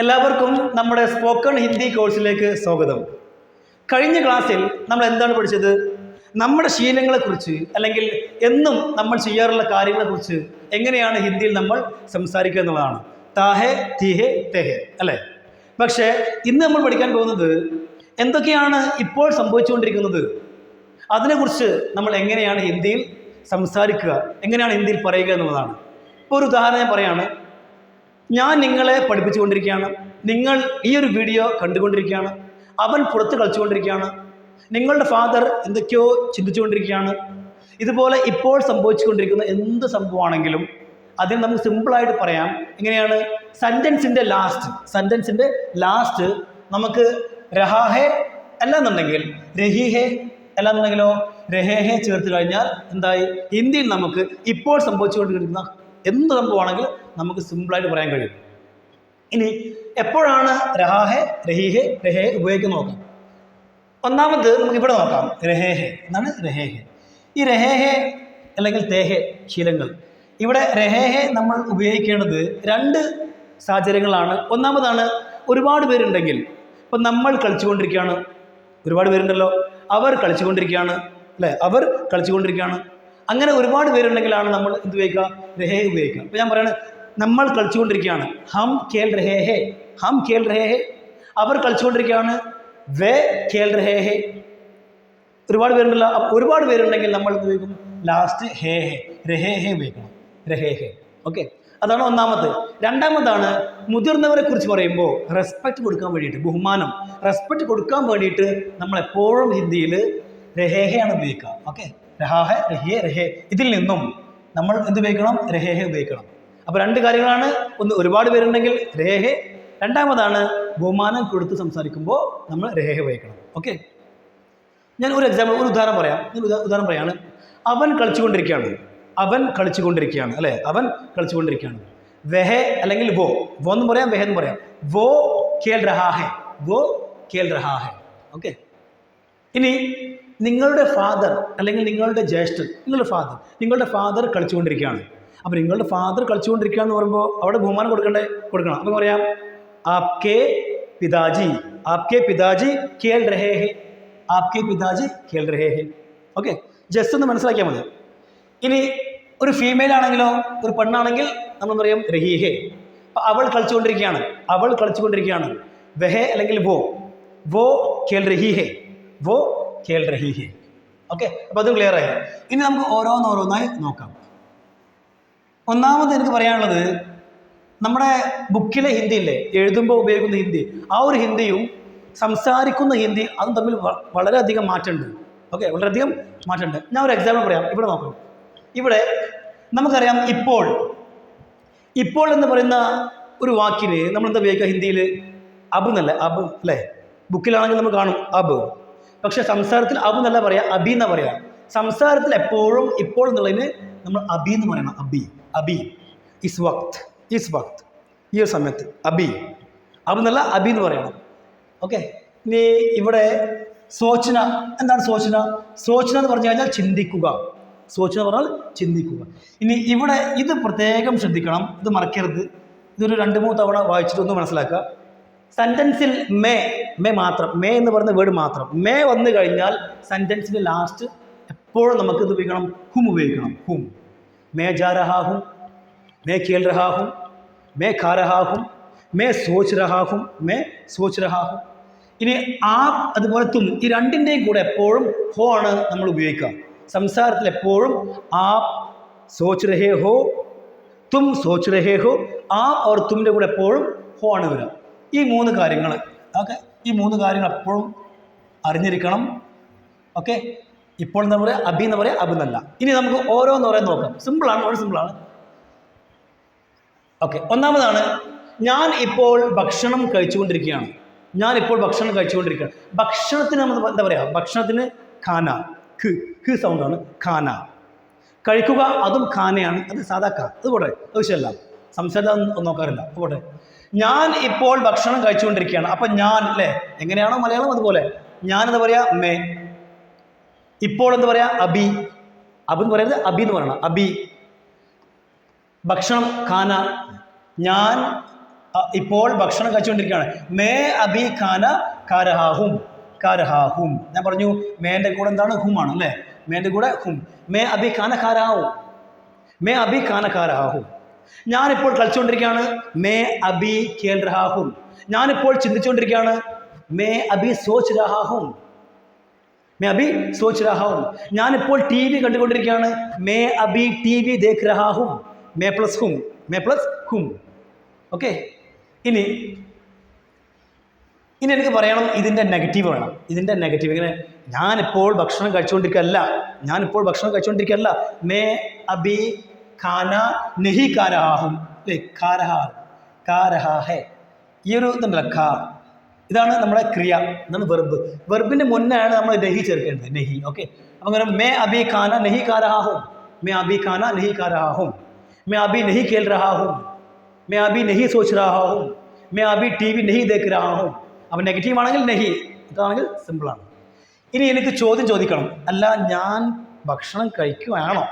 എല്ലാവർക്കും നമ്മുടെ സ്പോക്കൺ ഹിന്ദി കോഴ്സിലേക്ക് സ്വാഗതം. കഴിഞ്ഞ ക്ലാസ്സിൽ നമ്മൾ എന്താണ് പഠിച്ചത്? നമ്മുടെ ശീലങ്ങളെക്കുറിച്ച് അല്ലെങ്കിൽ എന്നും നമ്മൾ ചെയ്യാറുള്ള കാര്യങ്ങളെക്കുറിച്ച് എങ്ങനെയാണ് ഹിന്ദിയിൽ നമ്മൾ സംസാരിക്കുക എന്നുള്ളതാണ്. താഹെ തീഹെ തെഹെ അല്ലേ? പക്ഷേ ഇന്ന് നമ്മൾ പഠിക്കാൻ പോകുന്നത് എന്തൊക്കെയാണ് ഇപ്പോൾ സംഭവിച്ചുകൊണ്ടിരിക്കുന്നത്, അതിനെക്കുറിച്ച് നമ്മൾ എങ്ങനെയാണ് ഹിന്ദിയിൽ സംസാരിക്കുക, എങ്ങനെയാണ് ഹിന്ദിയിൽ പറയുക എന്നുള്ളതാണ്. ഇപ്പോൾ ഒരു ഉദാഹരണം പറയാണ്. ഞാൻ നിങ്ങളെ പഠിപ്പിച്ചുകൊണ്ടിരിക്കുകയാണ്, നിങ്ങൾ ഈ ഒരു വീഡിയോ കണ്ടുകൊണ്ടിരിക്കുകയാണ്, അവൻ പുറത്ത് കളിച്ചുകൊണ്ടിരിക്കുകയാണ്, നിങ്ങളുടെ ഫാദർ എന്തൊക്കെയോ ചിന്തിച്ചുകൊണ്ടിരിക്കുകയാണ്. ഇതുപോലെ ഇപ്പോൾ സംഭവിച്ചുകൊണ്ടിരിക്കുന്ന എന്ത് സംഭവമാണെങ്കിലും അതിന് നമുക്ക് സിമ്പിളായിട്ട് പറയാം. എങ്ങനെയാണ്? സെൻറ്റൻസിൻ്റെ ലാസ്റ്റ് നമുക്ക് രഹാഹെ അല്ലാന്നുണ്ടെങ്കിൽ രഹിഹെ അല്ലാന്നുണ്ടെങ്കിലോ രഹേഹെ ചേർത്ത് കഴിഞ്ഞാൽ എന്തായി? ഹിന്ദിയിൽ നമുക്ക് ഇപ്പോൾ സംഭവിച്ചുകൊണ്ടിരിക്കുന്ന എന്ത് സംഭവമാണെങ്കിലും നമുക്ക് സിമ്പിളായിട്ട് പറയാൻ കഴിയും. ഇനി എപ്പോഴാണ് രഹാഹെ രഹിഹെ രഹേ ഉപയോഗിക്കുന്നത് നോക്കാം. ഒന്നാമത് നമുക്ക് ഇവിടെ നോക്കാം. രഹേഹെ എന്നാണ് രഹേഹെ. ഈ രഹേഹെ അല്ലെങ്കിൽ തേഹെ ശീലങ്ങൾ, ഇവിടെ രഹേഹെ നമ്മൾ ഉപയോഗിക്കേണ്ടത് രണ്ട് സാഹചര്യങ്ങളാണ്. ഒന്നാമതാണ് ഒരുപാട് പേരുണ്ടെങ്കിൽ, ഇപ്പം നമ്മൾ കളിച്ചുകൊണ്ടിരിക്കുകയാണ്, ഒരുപാട് പേരുണ്ടല്ലോ, അവർ കളിച്ചുകൊണ്ടിരിക്കുകയാണ് അല്ലേ, അവർ കളിച്ചുകൊണ്ടിരിക്കുകയാണ്, അങ്ങനെ ഒരുപാട് പേരുണ്ടെങ്കിലാണ് നമ്മൾ എന്ത് ഉപയോഗിക്കുക? രഹേ ഉപയോഗിക്കുക. അപ്പോൾ ഞാൻ പറയുന്നത് നമ്മൾ കളിച്ചുകൊണ്ടിരിക്കുകയാണ്, ഹം ഖേൽ രഹേ ഹേ, ഹം ഖേൽ രഹേ ഹേ. അവർ കളിച്ചുകൊണ്ടിരിക്കുകയാണ്, വേ ഖേൽ രഹേ ഹേ. ഒരുപാട് പേരുണ്ടല്ലോ, ഒരുപാട് പേരുണ്ടെങ്കിൽ നമ്മൾ എന്ത് ഉപയോഗിക്കും? ലാസ്റ്റ് ഹേ ഹേ രഹേ ഹേ ഉപയോഗിക്കണം, രഹേ ഹേ. ഓക്കെ, അതാണ് ഒന്നാമത്. രണ്ടാമതാണ് മുതിർന്നവരെ കുറിച്ച് പറയുമ്പോൾ റെസ്പെക്റ്റ് കൊടുക്കാൻ വേണ്ടിയിട്ട്, ബഹുമാനം റെസ്പെക്റ്റ് കൊടുക്കാൻ വേണ്ടിയിട്ട് നമ്മൾ എപ്പോഴും ഹിന്ദിയിൽ രഹേഹയാണ് ഉപയോഗിക്കുക. ഓക്കെ, രഹാഹെ രഹിയെ രഹേ, ഇതിൽ നിന്നും നമ്മൾ എന്ത് ഉപയോഗിക്കണം? രഹേഹെ ഉപയോഗിക്കണം. അപ്പോൾ രണ്ട് കാര്യങ്ങളാണ്. ഒന്ന്, ഒരുപാട് പേരുണ്ടെങ്കിൽ രഹേഹെ. രണ്ടാമതാണ് ബഹുമാനം കൊടുത്ത് സംസാരിക്കുമ്പോൾ നമ്മൾ രഹേഹെ ഉപയോഗിക്കണം. ഓക്കെ, ഞാൻ ഒരു ഉദാഹരണം പറയാണ്. അവൻ കളിച്ചുകൊണ്ടിരിക്കുകയാണ്, അല്ലേ, അവൻ കളിച്ചുകൊണ്ടിരിക്കുകയാണ്. വെഹെ അല്ലെങ്കിൽ വോ എന്നും പറയാം, വെഹെ എന്ന് പറയാം. വോ ഖേൽ രഹാഹെ, വോ ഖേൽ രഹാഹെ. ഓക്കെ, ഇനി നിങ്ങളുടെ ഫാദർ അല്ലെങ്കിൽ നിങ്ങളുടെ ജ്യേഷ്ഠൻ, നിങ്ങളുടെ ഫാദർ കളിച്ചുകൊണ്ടിരിക്കുകയാണ്. അപ്പോൾ നിങ്ങളുടെ ഫാദർ കളിച്ചുകൊണ്ടിരിക്കുക എന്ന് പറയുമ്പോൾ അവിടെ ബഹുമാനം കൊടുക്കണം. അപ്പോൾ പറയാം ആപ്കെ പിതാജി ഖേൽ രഹേ ഹേ, ആപ്കെ പിതാജി ഖേൽ രഹേ ഹേ. ഓക്കെ, ജസ്റ്റ് ഒന്ന് മനസ്സിലാക്കിയാൽ മതി. ഇനി ഒരു ഫീമെയിൽ ആണെങ്കിലോ, ഒരു പെണ്ണാണെങ്കിൽ നമ്മൾ പറയും രഹീഹേ. അപ്പോൾ അവൾ കളിച്ചുകൊണ്ടിരിക്കുകയാണ്, വെഹെ അല്ലെങ്കിൽ വോ ഖേൽ രഹീഹേ, വോ ഖേൽ രഹീഹേ. ഓക്കെ, അപ്പോൾ അത് ക്ലിയർ ആയി. ഇനി നമുക്ക് ഓരോന്നായി നോക്കാം. ഒന്നാമത് എനിക്ക് പറയാനുള്ളത്, നമ്മുടെ ബുക്കിലെ ഹിന്ദി ഇല്ലേ, എഴുതുമ്പോൾ ഉപയോഗിക്കുന്ന ഹിന്ദി, ആ ഒരു ഹിന്ദിയും സംസാരിക്കുന്ന ഹിന്ദി അതും തമ്മിൽ വളരെയധികം മാറ്റമുണ്ട്. ഓക്കെ, വളരെയധികം മാറ്റമുണ്ട്. ഞാൻ ഒരു എക്സാമ്പിൾ പറയാം. ഇവിടെ നോക്കാം. ഇവിടെ നമുക്കറിയാം ഇപ്പോൾ എന്ന് പറയുന്ന ഒരു വാക്കിന് നമ്മൾ എന്താ ഉപയോഗിക്കുക ഹിന്ദിയിൽ? അബ് എന്നല്ല, അബ് അല്ലേ? ബുക്കിലാണെങ്കിൽ നമ്മൾ കാണും അബ്. പക്ഷെ സംസാരത്തിൽ അബ് എന്നല്ല പറയാം, അബി എന്നാ പറയാം. സംസാരത്തിൽ എപ്പോഴും ഇപ്പോൾ എന്നുള്ളതിന് നമ്മൾ അബി എന്ന് പറയണം. അബി ഇസ് വക്ത്, ഈ ഒരു സമയത്ത് അബി, അബ് എന്നല്ല അബി എന്ന് പറയണം. ഓക്കെ, ഇനി ഇവിടെ സോച്ചന. എന്താണ് സോച്ചന എന്ന് പറഞ്ഞു കഴിഞ്ഞാൽ ചിന്തിക്കുക. ഇനി ഇവിടെ ഇത് പ്രത്യേകം ശ്രദ്ധിക്കണം, ഇത് മറക്കരുത്. ഇതൊരു 2-3 തവണ വായിച്ചിട്ടൊന്ന് മനസ്സിലാക്കുക. സെൻറ്റൻസിൽ മേ മാത്രം, മേ എന്ന് പറയുന്ന വേർഡ് മാത്രം മേ വന്നു കഴിഞ്ഞാൽ സെൻറ്റൻസിൻ്റെ ലാസ്റ്റ് എപ്പോഴും നമുക്ക് ഇത് ഉപയോഗിക്കണം, ഹും ഉപയോഗിക്കണം. ഹും, മേ ജാ രഹാ ഹും, മേ ഖേൽ രഹാ ഹും, മേ ഖാ രഹാ ഹും, മേ സോച്ച് രഹാ ഹും, മേ സോച്ച് രഹാ ഹും. ഇനി ആപ് അതുപോലെ തും, ഈ രണ്ടിൻ്റെയും കൂടെ എപ്പോഴും ഹോ ആണ് നമ്മൾ ഉപയോഗിക്കുക. സംസാരത്തിൽ എപ്പോഴും ആപ് സോച്ച് രഹേ ഹോ, തും സോച്ച് രഹേ ഹോ, ആപ് और തുമിൻ്റെ കൂടെ എപ്പോഴും ഹോ ആണ് വരിക. ഈ 3 കാര്യങ്ങൾ, ഓക്കെ, ഈ 3 കാര്യങ്ങൾ എപ്പോഴും അറിഞ്ഞിരിക്കണം. ഓക്കെ, ഇപ്പോൾ എന്താ പറയുക? അബി എന്ന് പറയാം, അബ് എന്നല്ല. ഇനി നമുക്ക് ഓരോന്ന് നോക്കാം. സിമ്പിളാണ്, വളരെ സിമ്പിളാണ്. ഓക്കെ, ഒന്നാമതാണ് ഞാൻ ഇപ്പോൾ ഭക്ഷണം കഴിച്ചുകൊണ്ടിരിക്കുകയാണ്. ഭക്ഷണത്തിന് നമ്മൾ എന്താ പറയുക? ഭക്ഷണത്തിന് ഖാന, ഖ് സൗണ്ടാണ്, ഖാന. കഴിക്കുക അതും ഖാനയാണ്, അത് സാധാ ഖാ. അത് പോട്ടെ, അത് വിഷയമല്ല, സംസാരം നോക്കാറില്ല. പോട്ടെ, ഞാൻ ഇപ്പോൾ ഭക്ഷണം കഴിച്ചുകൊണ്ടിരിക്കുകയാണ്. അപ്പം ഞാൻ അല്ലേ, എങ്ങനെയാണോ മലയാളം അതുപോലെ ഞാൻ എന്താ പറയുക? മേ. ഇപ്പോൾ എന്താ പറയുക? അബി എന്ന് പറയുന്നത് അബി എന്ന് പറയണം. അബി. ഭക്ഷണം ഖാന. ഞാൻ ഇപ്പോൾ ഭക്ഷണം കഴിച്ചുകൊണ്ടിരിക്കുകയാണ്. മേ അബി ഖാന കാരഹാഹും. കാരഹാഹും ഞാൻ പറഞ്ഞു മേൻ്റെ കൂടെ എന്താണ് ഹും ആണ് അല്ലേ? മേൻ്റെ കൂടെ ഹും. മേ അബി ഖാന കാരഹാഹും. മേ അബി ഖാന കാരഹാഹും. ഞാനിപ്പോൾ കളിച്ചുകൊണ്ടിരിക്കുകയാണ്. മേ അബി ഖേൽ റഹാഹും. ഞാനിപ്പോൾ ചിന്തിച്ചുകൊണ്ടിരിക്കുകയാണ്. മേ അബി സോച്ച് റഹാഹും. മേ അബി സോച്ച് റഹാഹും. ഞാനിപ്പോൾ ടി വി കണ്ടുകൊണ്ടിരിക്കുകയാണ്. May Abi T V ദേഖ് റഹാഹും. May plus ഹും. മേ പ്ലസ് ഹും. ഓക്കെ. ഇനി എനിക്ക് പറയണം ഇതിൻ്റെ നെഗറ്റീവ് വേണം. ഇതിൻ്റെ നെഗറ്റീവ് ഇങ്ങനെ ഞാനിപ്പോൾ ഭക്ഷണം കഴിച്ചുകൊണ്ടിരിക്കുകയല്ല. ഞാനിപ്പോൾ ഭക്ഷണം കഴിച്ചുകൊണ്ടിരിക്കുകയല്ല. മേ അബി ഖാന നെഹി കാരഹാഹും. അല്ലേ? കാരഹാ കാരഹാ ഹെ. ഈ ഒരു ഇതുണ്ടല്ലോ ഖാ, ഇതാണ് നമ്മുടെ ക്രിയ, ഇതാണ് വെർബ്. വെർബിൻ്റെ മുന്നെയാണ് നമ്മൾ നെഹി ചേർക്കേണ്ടത്. നെഹി. ഓക്കെ. അപ്പം അങ്ങനെ മേ അബി ഖാന നെഹി കാരഹാഹും. മേ അബി ഖാന നെഹി കാരഹാഹും. May Abi നെഹി Khel റഹാഹും. May Abi നെഹി സോച്ച് റഹാഹും. May Abi T V നെഹി ദേഖ് റഹാഹും. അപ്പം നെഗറ്റീവ് ആണെങ്കിൽ നെഹി, ഇതാണെങ്കിൽ സിമ്പിളാണ്. ഇനി എനിക്ക് ചോദ്യം ചോദിക്കണം. അല്ല, ഞാൻ ഭക്ഷണം കഴിക്കുകയാണോ?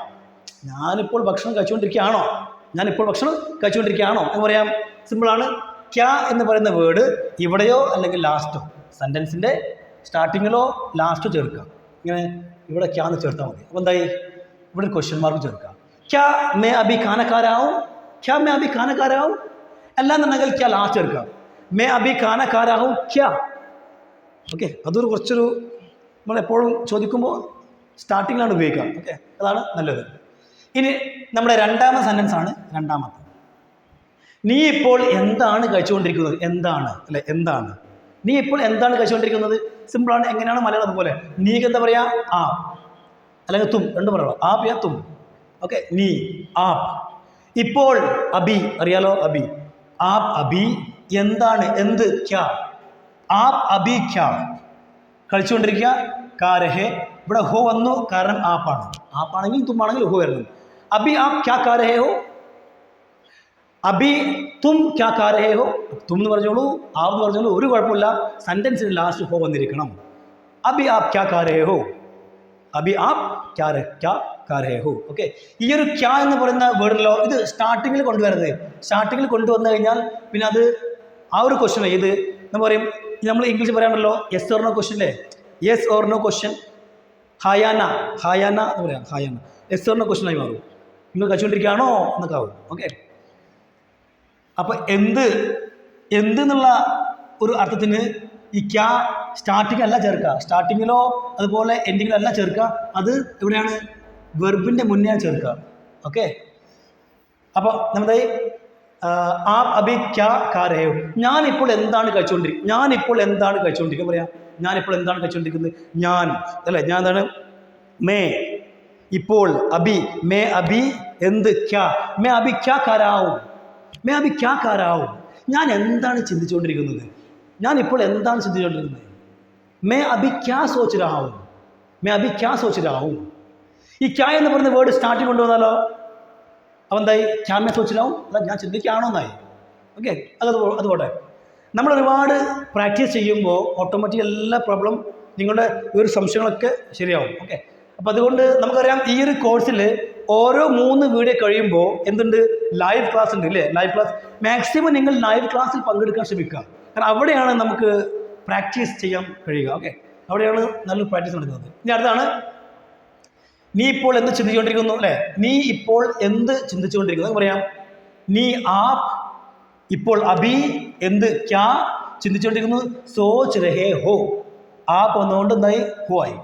ഞാനിപ്പോൾ ഭക്ഷണം കഴിച്ചുകൊണ്ടിരിക്കുകയാണോ? ഞാനിപ്പോൾ ഭക്ഷണം കഴിച്ചുകൊണ്ടിരിക്കുകയാണോ എന്ന് പറയാം. സിമ്പിളാണ്. ക്യാ എന്ന് പറയുന്ന വേർഡ് ഇവിടെയോ അല്ലെങ്കിൽ ലാസ്റ്റോ, സെൻറ്റൻസിൻ്റെ സ്റ്റാർട്ടിങ്ങിലോ ലാസ്റ്റോ ചേർക്കുക. ഇങ്ങനെ ഇവിടെ ക്യാ എന്ന് ചേർത്താൽ മതി. അപ്പോൾ എന്തായി? ഇവിടെ ഒരു ക്വസ്റ്റ്യൻ മാർക്ക് ചേർക്കുക. ക്യാ മേ അബി ഖാനക്കാരാവും. ക്യാ മേ അബി ഖാനക്കാരാവും. അല്ലാന്നുണ്ടെങ്കിൽ ക്യാ ലാസ്റ്റ് ചേർക്കുക. മേ അബി ഖാനക്കാരാവും ക്യാ. ഓക്കെ. അതൊരു കുറച്ചൊരു നമ്മളെപ്പോഴും ചോദിക്കുമ്പോൾ സ്റ്റാർട്ടിങ്ങിലാണ് ഉപയോഗിക്കുക. ഓക്കെ, അതാണ് നല്ലത്. ഇനി നമ്മുടെ രണ്ടാമത്തെ സെൻറ്റൻസ് ആണ്. രണ്ടാമത്തെ, നീ ഇപ്പോൾ എന്താണ് കഴിച്ചുകൊണ്ടിരിക്കുന്നത്? എന്താണ് അല്ലെ? എന്താണ്? നീ ഇപ്പോൾ എന്താണ് കഴിച്ചുകൊണ്ടിരിക്കുന്നത്? സിമ്പിളാണ്. എങ്ങനെയാണ് മലയാളം? അതുപോലെ നീക്ക് എന്താ പറയുക? ആ അല്ലെങ്കിൽ തും, രണ്ടും പറയണം. ആപ്പ് യാ തും. ഓക്കെ. നീ, ആപ്പ്. ഇപ്പോൾ അബി, അറിയാലോ അബി. ആപ്പ് അബി എന്താണ്? എന്ത്? ക്യാ. ആപ്പ് അബി ക്യാ കഴിച്ചുകൊണ്ടിരിക്കുക. കാരഹെ, ഇവിടെ ഹോ വന്നു, കാരണം ആപ്പാണ്. ആപ്പാണെങ്കിൽ തുമ്മാണെങ്കിൽ ഹോ വരണം. അബി ആപ്പ് ക്യാ കാരഹെ ഹോ. അബി തും ക്യാ കാരഹെ ഹോ. തും എന്ന് പറഞ്ഞോളൂ, ആപ്പ് എന്ന് പറഞ്ഞോളൂ, ഒരു കുഴപ്പമില്ല. സെൻറ്റൻസിന് ലാസ്റ്റ് ഹോ വന്നിരിക്കണം. അബി ആപ്പ് ക്യാ കാരഹെ ഹോ. അബി ആപ്പ് ക്യാ കാരഹെ ഹോ. ഓക്കെ. ഈ ഒരു ക്യാ എന്ന് പറയുന്ന വേർഡിലോ ഇത് സ്റ്റാർട്ടിങ്ങിൽ കൊണ്ടുവരുന്നത്. സ്റ്റാർട്ടിങ്ങിൽ കൊണ്ടുവന്നു കഴിഞ്ഞാൽ പിന്നെ അത് ആ ഒരു ക്വസ്റ്റ്യൻ ഇത് നമ്മൾ പറയും. നമ്മൾ ഇംഗ്ലീഷ് പറയാമല്ലോ യെസ് ഓർ നോ ക്വസ്റ്റ്യൻ അല്ലേ? Yes or no question. ഹായാന, ഹായാന എന്ന് പറയാം. ഹായാന യെസ് ഓർ നോ ക്വസ്റ്റ്യൻ ആയി മാറും. നിങ്ങൾ കഴിച്ചുകൊണ്ടിരിക്കുകയാണോ എന്നൊക്കെ ആവും. ഓക്കെ. അപ്പോൾ എന്ത് എന്നുള്ള ഒരു അർത്ഥത്തിന് ഈ ക്യാ സ്റ്റാർട്ടിങ് അല്ല ചേർക്കുക. സ്റ്റാർട്ടിങ്ങിലോ അതുപോലെ എൻഡിങ്ങിലോ അല്ല ചേർക്കുക. അത് എവിടെയാണ്? വെർബിൻ്റെ മുന്നേ ചേർക്കുക. ഓക്കെ. അപ്പോൾ നമ്മുടെ ആ അബി ക്യാ കാരയോ. ഞാനിപ്പോൾ എന്താണ് കഴിച്ചുകൊണ്ടിരിക്കുന്നത്? ഞാനിപ്പോൾ എന്താണ് കഴിച്ചുകൊണ്ടിരിക്കുന്നത് പറയാം. ഞാനിപ്പോൾ എന്താണ് കഴിച്ചുകൊണ്ടിരിക്കുന്നത്? ഞാൻ അല്ലേ? ഞാൻ എന്താണ്? മേ. ഇപ്പോൾ അബി. മേ അബി എന്ത്? ക്യാ. മേ അബി ക്യാ കാരാവും. മേ അബി ക്യാ കാരാവും. ഞാൻ എന്താണ് ചിന്തിച്ചുകൊണ്ടിരിക്കുന്നത്? ഞാനിപ്പോൾ എന്താണ് ചിന്തിച്ചുകൊണ്ടിരിക്കുന്നത്? മേ അബി ക്യാ സോച്ച് രഹാവും. മേ അബി ക്യാ സോച്ച് രഹാവും. ഈ ക്യാ എന്ന് പറയുന്ന വേർഡ് സ്റ്റാർട്ടിങ് കൊണ്ടുവന്നാലോ അപ്പം എന്തായി? ക്യാ മേ സോച്ച് രഹാവും. അല്ല, ഞാൻ ചിന്തിക്കുകയാണോ എന്നായി. ഓക്കെ. അതുപോട്ടെ. നമ്മൾ ഒരുപാട് പ്രാക്ടീസ് ചെയ്യുമ്പോൾ ഓട്ടോമാറ്റിക് എല്ലാ പ്രോബ്ലം നിങ്ങളുടെ ഈ ഒരു സംശയങ്ങളൊക്കെ ശരിയാവും. ഓക്കെ. അപ്പോൾ അതുകൊണ്ട് നമുക്കറിയാം ഈ ഒരു കോഴ്സിൽ ഓരോ 3 വീഡിയോ കഴിയുമ്പോൾ എന്തുണ്ട്? ലൈവ് ക്ലാസ് ഉണ്ട് ഇല്ലേ? Live class. മാക്സിമം നിങ്ങൾ ലൈവ് ക്ലാസ്സിൽ പങ്കെടുക്കാൻ ശ്രമിക്കുക. കാരണം അവിടെയാണ് നമുക്ക് പ്രാക്ടീസ് ചെയ്യാൻ കഴിയുക. ഓക്കെ. അവിടെയാണ് നല്ലൊരു പ്രാക്ടീസ് നടക്കുന്നത്. ഇനി അടുത്താണ്, നീ ഇപ്പോൾ എന്ത് ചിന്തിച്ചുകൊണ്ടിരിക്കുന്നു അല്ലേ? നീ ഇപ്പോൾ എന്ത് ചിന്തിച്ചുകൊണ്ടിരിക്കുന്നു പറയാം. നീ ആപ്പ്. ഇപ്പോൾ അബി എന്ത്? ക്യാ ചിന്തിച്ചുകൊണ്ടിരിക്കുന്നു. സോച്ച് രഹേ ഹോ. ആപ്പ് വന്നുകൊണ്ട് എന്തായി? ഹോ ആയി.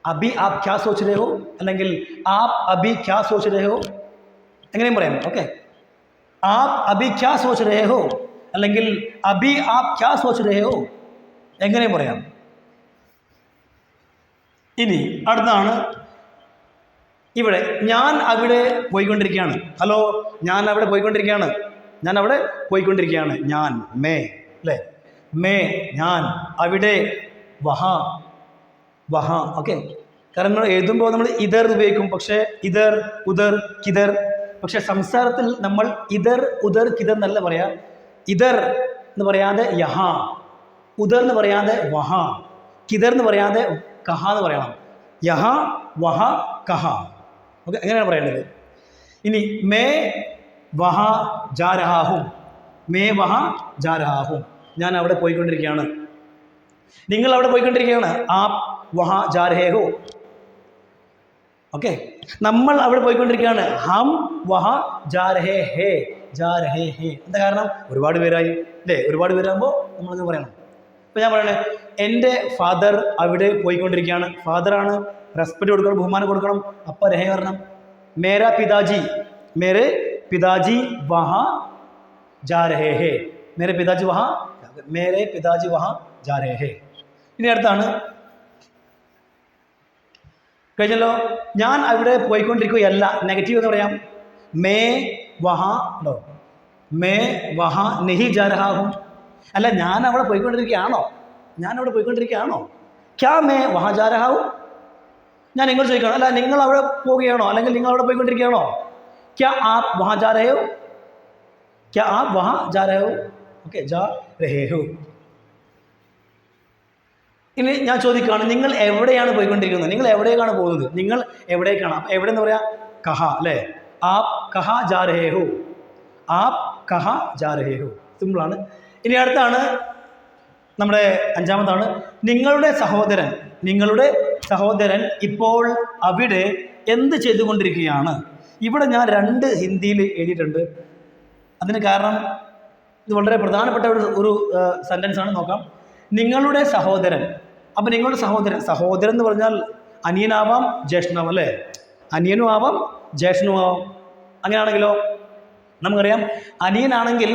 അബി ആപ്പ് ക്യാ സോച്ച് രഹേ ഹോ അല്ലെങ്കിൽ ആപ്പ് അബി ക്യാ സോച്ച് രഹേ ഹോ എങ്ങനെയും പറയാം. ഓക്കെ. ആപ്പ് അബി ക്യാ സോച്ച് രഹേ ഹോ അല്ലെങ്കിൽ അബി ആപ്പ് ക്യാ സോച്ച് രഹേ ഹോ എങ്ങനെയും പറയാം. ഇനി അടുത്താണ് ഇവിടെ, ഞാൻ അവിടെ പോയിക്കൊണ്ടിരിക്കുകയാണ്. ഹലോ, ഞാൻ അവിടെ പോയിക്കൊണ്ടിരിക്കുകയാണ്. ഞാൻ അവിടെ പോയിക്കൊണ്ടിരിക്കുകയാണ്. ഞാൻ മേ അല്ലേ? മേ ഞാൻ. അവിടെ വഹാ. വഹാ. ഓക്കെ. കാരണം എഴുതുമ്പോൾ നമ്മൾ ഇതർ ഉപയോഗിക്കും. പക്ഷേ ഇതർ, ഉദർ, കിതർ. പക്ഷെ സംസാരത്തിൽ നമ്മൾ ഇതർ, ഉദർ, കിതർ എന്നല്ല പറയാ. ഇതർ എന്ന് പറയാതെ യഹാ, ഉദർ എന്ന് പറയാതെ വഹാ, കിതർ എന്ന് പറയാതെ കഹ എന്ന് പറയണം. യഹ, വഹ, കഹ. ഓക്കെ. അങ്ങനെയാണ് പറയേണ്ടത്. ഇനി മേ വഹ ജാ രഹാഹും. മേ വഹ ജാ രഹാ ഹൂം, ഞാൻ അവിടെ പോയിക്കൊണ്ടിരിക്കുകയാണ്. നിങ്ങൾ അവിടെ പോയിക്കൊണ്ടിരിക്കുകയാണ്. ആപ് വഹ ജാ രഹേ ഹോ. ഓക്കെ, നമ്മൾ അവിടെ പോയിക്കൊണ്ടിരിക്കുകയാണ്. ഹം വഹ ജാ രഹേ ഹേ, ജാ രഹേ ഹേ. എന്താ കാരണം? ഒരുപാട് പേരായി അല്ലേ? ഒരുപാട് പേരാകുമ്പോൾ നമ്മളത് പറയണം. ഇപ്പം ഞാൻ പറയണേ, എൻ്റെ ഫാദർ അവിടെ പോയിക്കൊണ്ടിരിക്കുകയാണ്. ഫാദറാണ്, റെസ്പെക്റ്റ് കൊടുക്കണം, ബഹുമാനം കൊടുക്കണം. അപ്പം രഹേ വരണം. മേരാ പിതാജി, മേരെ പിതാജി വഹ ജാ രഹേ ഹേ, മേരെ പിതാജി വഹ, മേരെ പിതാജി വഹ ജാ രഹേ ഹേ. ഇനി അടുത്താണ്, കഴിഞ്ഞല്ലോ. ഞാൻ അവിടെ പോയിക്കൊണ്ടിരിക്കുകയല്ല, നെഗറ്റീവ് എന്ന് പറയാം. മേ വഹ ഉണ്ടോ? മേ വഹ നെഹി ജാ രഹാ ഹൂം. അല്ല, ഞാൻ അവിടെ പോയിക്കൊണ്ടിരിക്കുകയാണോ? ഞാൻ അവിടെ പോയിക്കൊണ്ടിരിക്കുകയാണോ? ക്യാ മേ വഹ ജാ രഹാ ഹൂം. ഞാൻ നിങ്ങൾ ചോദിക്കണം, അല്ല നിങ്ങൾ അവിടെ പോവുകയാണോ, അല്ലെങ്കിൽ നിങ്ങൾ അവിടെ പോയിക്കൊണ്ടിരിക്കുകയാണോ? ക്യാ ആപ് വഹ ജാ രഹേ ഹോ, ക്യാ ആപ് വഹ ജാ രഹേ ഹോ. ഓക്കെ, ജാ രഹേ ഹോ. ഇനി ഞാൻ ചോദിക്കുകയാണ്, നിങ്ങൾ എവിടെയാണ് പോയിക്കൊണ്ടിരിക്കുന്നത്? നിങ്ങൾ എവിടേക്കാണ് പോകുന്നത്? നിങ്ങൾ എവിടേക്കാണ്? അപ്പം എവിടെ എന്ന് പറയാം? കഹ അല്ലേ? ആപ് കഹ ജാ രഹേ ഹോ, ആപ് കഹ ജാ രഹേ ഹോ. സിമ്പിളാണ്. ഇനി അടുത്താണ്, നമ്മുടെ അഞ്ചാമതാണ്, നിങ്ങളുടെ സഹോദരൻ, നിങ്ങളുടെ സഹോദരൻ ഇപ്പോൾ അവിടെ എന്ത് ചെയ്തുകൊണ്ടിരിക്കുകയാണ്? ഇവിടെ ഞാൻ 2 ഹിന്ദിയിൽ എഴുതിയിട്ടുണ്ട്. അതിന് കാരണം ഇത് വളരെ പ്രധാനപ്പെട്ട ഒരു സെൻറ്റൻസാണ്. നോക്കാം. നിങ്ങളുടെ സഹോദരൻ. അപ്പം നിങ്ങളുടെ സഹോദരൻ, സഹോദരൻ എന്ന് പറഞ്ഞാൽ അനിയനാവാം, ജ്യേഷ്ഠനാവാം അല്ലേ? അനിയനും ആവാം, ജ്യേഷ്ഠനും ആവാം. അങ്ങനെയാണെങ്കിലോ നമുക്കറിയാം, അനിയനാണെങ്കിൽ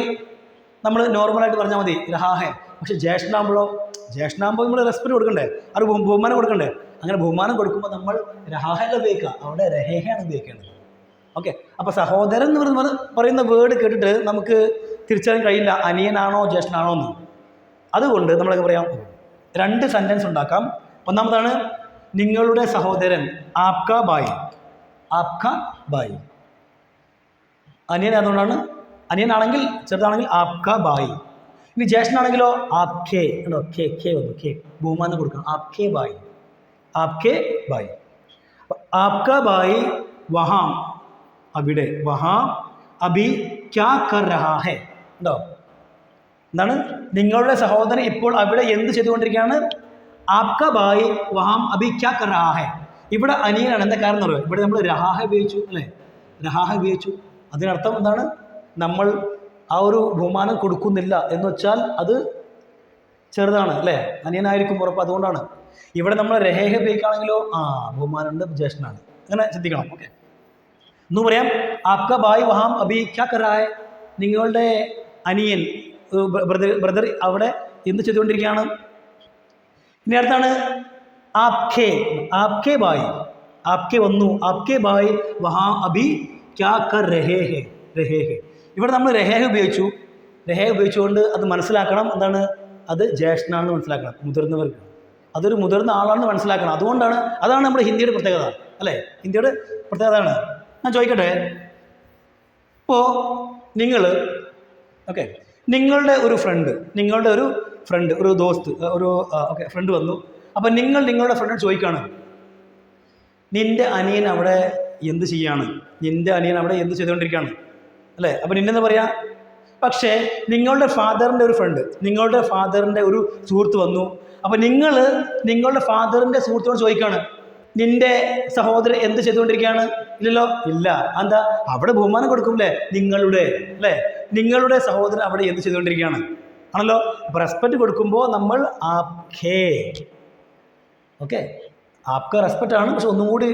നമ്മൾ നോർമലായിട്ട് പറഞ്ഞാൽ മതി രഹാഹെ. പക്ഷെ ജ്യേഷ്ഠനാകുമ്പോഴോ, ജ്യേഷ്ഠനാകുമ്പോൾ നമ്മൾ റെസ്പെക്ട് കൊടുക്കണ്ടേ, അത് ബഹുമാനം കൊടുക്കണ്ടേ? അങ്ങനെ ബഹുമാനം കൊടുക്കുമ്പോൾ നമ്മൾ രഹാഹല്ല ഉപയോഗിക്കുക, അവിടെ രഹേഹയാണ് ഉപയോഗിക്കേണ്ടത്. ഓക്കെ, അപ്പോൾ സഹോദരൻ എന്ന് പറയുന്ന വേർഡ് കേട്ടിട്ട് നമുക്ക് തിരിച്ചറിയാൻ കഴിയില്ല അനിയനാണോ ജ്യേഷ്ഠനാണോ എന്ന്. അതുകൊണ്ട് നമ്മളൊക്കെ പറയാം, 2 സെൻറ്റൻസ് ഉണ്ടാക്കാം. ഒന്നാമതാണ്, നിങ്ങളുടെ സഹോദരൻ ആപ്ക ബായി, ആപ്ക ബായി. അനിയൻ അതുകൊണ്ടാണ്, അനിയനാണെങ്കിൽ ചെറുതാണെങ്കിൽ ആപ്ക ബായി. ഇനി ജ്യേഷ്ഠനാണെങ്കിലോ ആപ്കെ ഉണ്ടോ? കെ വന്നു, കെ ബഹുമാനം കൊടുക്കണം. ആപ്കെ ബായി, ആപ്കെ ബായി. ആപ്ക ബായി വഹാം, അവിടെ വഹാം അഭി ക്യാ കർ രഹാ ഹെ ഉണ്ടോ? എന്താണ്? നിങ്ങളുടെ സഹോദരൻ ഇപ്പോൾ അവിടെ എന്ത് ചെയ്തുകൊണ്ടിരിക്കുകയാണ്? ആപ്ക ബായി വഹാം അഭി ക്യാ കർ രഹാ ഹെ. ഇവിടെ അനിയനാണ്. എന്താ കാരണം എന്ന് പറയുക? ഇവിടെ നമ്മൾ രഹാഹ ഉപയോഗിച്ചു അല്ലേ? രഹാഹ ഉപയോഗിച്ചു. അതിനർത്ഥം എന്താണ്? നമ്മൾ ആ ഒരു ബഹുമാനം കൊടുക്കുന്നില്ല എന്ന് വെച്ചാൽ അത് ചെറുതാണ് അല്ലേ? അനിയനായിരിക്കും ഉറപ്പ്. അതുകൊണ്ടാണ് ഇവിടെ നമ്മൾ രഹേഹ ഉപയോഗിക്കുകയാണെങ്കിലോ ബഹുമാനമുണ്ട്, ജ്യേഷ്ഠനാണ്. അങ്ങനെ ചിന്തിക്കണം. ഓക്കെ, എന്ന് പറയാം, ആപ്ക ബായ് വഹാം അഭി ക്യാ കർ രഹാ ഹെ. നിങ്ങളുടെ അനിയൻ, ബ്രദർ അവിടെ എന്ത് ചെയ്തുകൊണ്ടിരിക്കുകയാണ്? ഇനി അടുത്താണ് ആപ്കെ, ആപ്കെ ബായ്, ആപ്കെ വന്നു, ആപ്കെ ബായ് വഹാം അഭി ക്യാ കർ രഹേ ഹെ, രഹേ ഹെ. ഇവിടെ നമ്മൾ രഹേ ഉപയോഗിച്ചു. രഹേ ഉപയോഗിച്ചുകൊണ്ട് അത് മനസ്സിലാക്കണം. എന്താണ്? അത് ജ്യേഷ്ഠനാണെന്ന് മനസ്സിലാക്കണം, മുതിർന്നവർക്ക്. അതൊരു മുതിർന്ന ആളാണെന്ന് മനസ്സിലാക്കണം. അതുകൊണ്ടാണ്, അതാണ് നമ്മുടെ ഹിന്ദിയുടെ പ്രത്യേകത അല്ലേ? ഹിന്ദിയുടെ പ്രത്യേകത ആണ്. ഞാൻ ചോദിക്കട്ടെ, ഇപ്പോൾ നിങ്ങൾ ഓക്കെ, നിങ്ങളുടെ ഒരു ഫ്രണ്ട്, ഒരു ദോസ്ത്, ഒരു ഫ്രണ്ട് വന്നു. അപ്പം നിങ്ങൾ നിങ്ങളുടെ ഫ്രണ്ടിനോട് ചോദിക്കുകയാണ്, നിൻ്റെ അനിയൻ അവിടെ എന്ത് ചെയ്യാണ്? നിൻ്റെ അനിയൻ അവിടെ എന്ത് ചെയ്തുകൊണ്ടിരിക്കുകയാണ് അല്ലേ? അപ്പം നിന്നെന്ന് പറയാം. പക്ഷേ നിങ്ങളുടെ ഫാദറിൻ്റെ ഒരു ഫ്രണ്ട്, നിങ്ങളുടെ ഫാദറിൻ്റെ ഒരു സുഹൃത്ത് വന്നു. അപ്പം നിങ്ങൾ നിങ്ങളുടെ ഫാദറിൻ്റെ സുഹൃത്തിനോട് ചോദിക്കുകയാണ്, നിൻ്റെ സഹോദരൻ എന്ത് ചെയ്തുകൊണ്ടിരിക്കുകയാണ്? ഇല്ലല്ലോ, ഇല്ല. എന്താ? അവിടെ ബഹുമാനം കൊടുക്കുമല്ലേ? നിങ്ങളുടെ അല്ലേ? നിങ്ങളുടെ സഹോദരൻ അവിടെ എന്ത് ചെയ്തുകൊണ്ടിരിക്കുകയാണ് ആണല്ലോ. അപ്പോൾ റെസ്പെക്റ്റ് കൊടുക്കുമ്പോൾ നമ്മൾ ആപ്കെ, ഓക്കെ, ആപ്ക റെസ്പെക്റ്റ് ആണ്. പക്ഷെ ഒന്നും കൂടി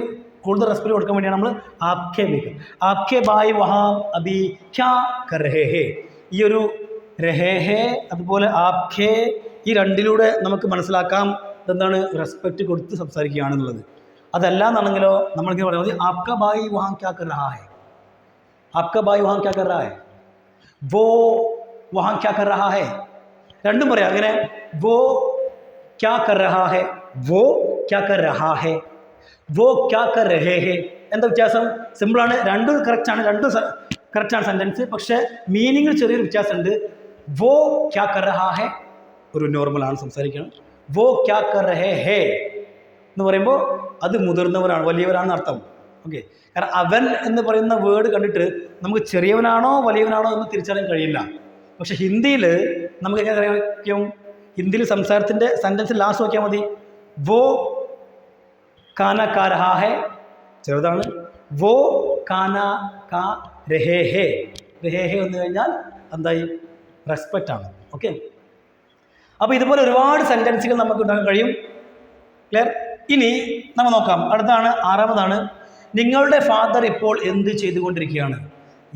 കൂടുതൽ റെസ്പെക്റ്റ് കൊടുക്കാൻ വേണ്ടിയാണ് നമ്മൾ ആപ്കെ ഉപയോഗിക്കുക. ആപ്കെ ബായ് വഹാം അഭി ക്യാ കർ രഹേ ഹെ. ഈ ഒരു രഹേ ഹെ അതുപോലെ ആപ്കെ, ഈ രണ്ടിലൂടെ നമുക്ക് മനസ്സിലാക്കാം എന്താണ് റെസ്പെക്റ്റ് കൊടുത്ത് സംസാരിക്കുകയാണെന്നുള്ളത്. അതല്ല എന്നാണെങ്കിലോ നമ്മൾക്ക് പറയാം മതി, ആപ്ക ബായ് വഹാം ക്യാ കർ രഹാ ഹെ, ആപ്ക ബായ് വഹാം ക്യാ കർ രഹാ ഹെ, വോ വഹാം ക്യാ കർ രഹാ ഹെ. രണ്ടും പറയാം. അങ്ങനെ വോ ക്യാ കർ രഹാ ഹെ, വോ ക്യാ കർ രഹാ ഹെ, വോ ക്യാ കർ രഹേ ഹെ. എന്താ വ്യത്യാസം? സിമ്പിളാണ്. രണ്ടും കറക്റ്റാണ്, കറക്റ്റാണ് സെൻറ്റൻസ്. പക്ഷേ മീനിങ്ങിൽ ചെറിയൊരു വ്യത്യാസമുണ്ട്. വോ ക്യാ കർ രഹാ ഹെ ഒരു നോർമലാണ് സംസാരിക്കണം. വോ ക്യാ കർ രഹേ ഹെ എന്ന് പറയുമ്പോൾ അത് മുതിർന്നവരാണ്, വലിയവരാണെന്ന് അർത്ഥം. ഓക്കെ, കാരണം അവൻ എന്ന് പറയുന്ന വേർഡ് കണ്ടിട്ട് നമുക്ക് ചെറിയവനാണോ വലിയവനാണോ എന്ന് തിരിച്ചറിയാൻ കഴിയില്ല. പക്ഷെ ഹിന്ദിയിൽ നമുക്ക് എങ്ങനെ അറിയാം? ഹിന്ദിയിൽ സംസാരത്തിൻ്റെ സെൻറ്റൻസ് ലാസ്റ്റ് നോക്കിയാൽ മതി. വോ കാന കാ രഹാ ഹെ, ചെറുതാണ്. വോ കാന കാ രഹേ ഹേ. രഹേ ഹേ വന്നു കഴിഞ്ഞാൽ എന്തായി? റെസ്പെക്റ്റ് ആണ്. ഓക്കെ, അപ്പോൾ ഇതുപോലെ ഒരുപാട് സെൻറ്റൻസുകൾ നമുക്ക് ഉണ്ടാക്കാൻ കഴിയും. ക്ലിയർ? ഇനി നമ്മൾ നോക്കാം. അടുത്താണ്, ആറാമതാണ്, നിങ്ങളുടെ ഫാദർ ഇപ്പോൾ എന്ത് ചെയ്തുകൊണ്ടിരിക്കുകയാണ്?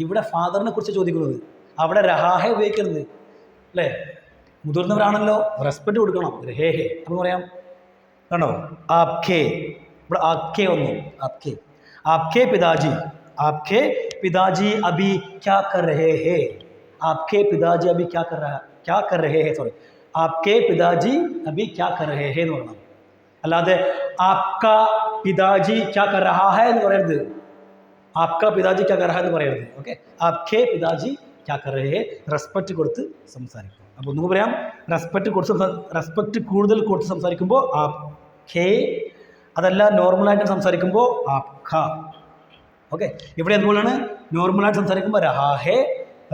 ഇവിടെ ഫാദറിനെ കുറിച്ച് ചോദിക്കുന്നത്. അവിടെ രഹാഹെ ഉപയോഗിക്കരുത്, അല്ലേ? മുതിർന്നവരാണല്ലോ, റെസ്പെക്റ്റ് കൊടുക്കണം. രഹേഹെ എന്ന് പറയാം. കണ്ടോ? ആപ്കെ, ഇവിടെ ആപ്കെ വന്നു. ആപ്കെ, ആപ്കെ പിതാജി, ആപ്കെ പിതാജി അഭി ക്യാ കർ രഹേ ഹേ. ആപ്കെ പിതാജി അഭി ക്യാ കർ രഹേ ഹേ, സോറി, ആപ്കെ പിതാജി അഭി ക്യാ കർ രഹേ ഹേ എന്ന് പറയണം. അല്ലാതെ ആപ്ക പിതാജി ക്യാ കർ രഹാ ഹൈ എന്ന് പറയരുത്. ആപ്ക പിതാജി ക്യാ കർ രഹാ എന്ന് പറയരുത്. ഓക്കെ, ആപ്കെ പിതാജി ക്യാ കർ രഹേ ഹേ. റെസ്പെക്റ്റ് കൊടുത്ത് സംസാരിക്കും. അപ്പോൾ ഒന്നും പറയാം, റെസ്പെക്റ്റ് കൂടുതൽ കൊടുത്ത് സംസാരിക്കുമ്പോൾ ആപ്കെ, അതല്ല നോർമലായിട്ട് സംസാരിക്കുമ്പോൾ ആപ്ക. ഓക്കെ, ഇവിടെ എന്തുപോലെയാണ്? നോർമലായിട്ട് സംസാരിക്കുമ്പോൾ രഹാ ഹേ,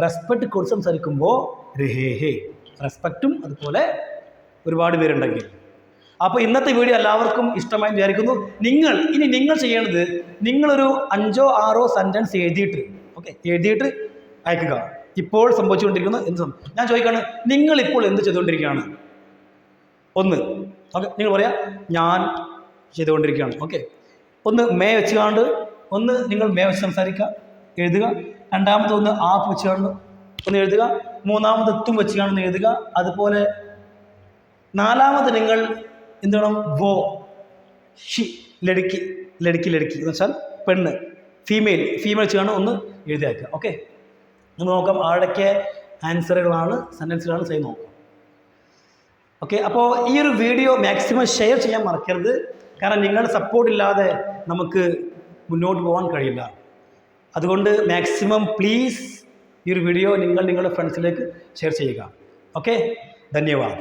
റെസ്പെക്റ്റ് കൊടുത്ത് സംസാരിക്കുമ്പോൾ രഹേ ഹേ. റെസ്പെക്റ്റും അതുപോലെ ഒരുപാട് പേരുണ്ടെങ്കിൽ. അപ്പോൾ ഇന്നത്തെ വീഡിയോ എല്ലാവർക്കും ഇഷ്ടമായി വിചാരിക്കുന്നു. നിങ്ങൾ ചെയ്യേണ്ടത്, നിങ്ങളൊരു 5 or 6 സെൻറ്റൻസ് എഴുതിയിട്ട്, ഓക്കെ, എഴുതിയിട്ട് അയക്കുക. ഇപ്പോൾ സംഭവിച്ചുകൊണ്ടിരിക്കുന്ന ഞാൻ ചോദിക്കുകയാണ്, നിങ്ങളിപ്പോൾ എന്ത് ചെയ്തുകൊണ്ടിരിക്കുകയാണ്? ഒന്ന്, ഓക്കെ, നിങ്ങൾ പറയാം ഞാൻ ചെയ്തുകൊണ്ടിരിക്കുകയാണ്. ഓക്കെ, ഒന്ന് മേ വെച്ചുകൊണ്ട്, ഒന്ന് നിങ്ങൾ മേ വെച്ച് സംസാരിക്കുക, എഴുതുക. രണ്ടാമത് ഒന്ന് ആപ്പ് വെച്ചുകൊണ്ട് ഒന്ന് എഴുതുക. മൂന്നാമത് തും വെച്ചുകൊണ്ട് എഴുതുക. അതുപോലെ നാലാമത് നിങ്ങൾ എന്ത് വേണം? വോ, ഷി, ലടുക്കി, ലടുക്കി, ലടുക്കി എന്ന് വെച്ചാൽ പെണ്ണ്, ഫീമെയിൽ വെച്ചുകൊണ്ട് ഒന്ന് എഴുതി അയക്കുക. ഓക്കെ, നമ്മൾ നോക്കാം ആരുടെയൊക്കെ ആൻസറുകളാണ്, സെൻറ്റൻസുകളാണ് ചെയ്ത് നോക്കാം. ഓക്കെ, അപ്പോൾ ഈ ഒരു വീഡിയോ മാക്സിമം ഷെയർ ചെയ്യാൻ മറക്കരുത്. കാരണം നിങ്ങളുടെ സപ്പോർട്ടില്ലാതെ നമുക്ക് മുന്നോട്ട് പോകാൻ കഴിയില്ല. അതുകൊണ്ട് മാക്സിമം പ്ലീസ് ഈ ഒരു വീഡിയോ നിങ്ങളുടെ ഫ്രണ്ട്സിലേക്ക് ഷെയർ ചെയ്യുക. ഓക്കെ, ധന്യവാദം.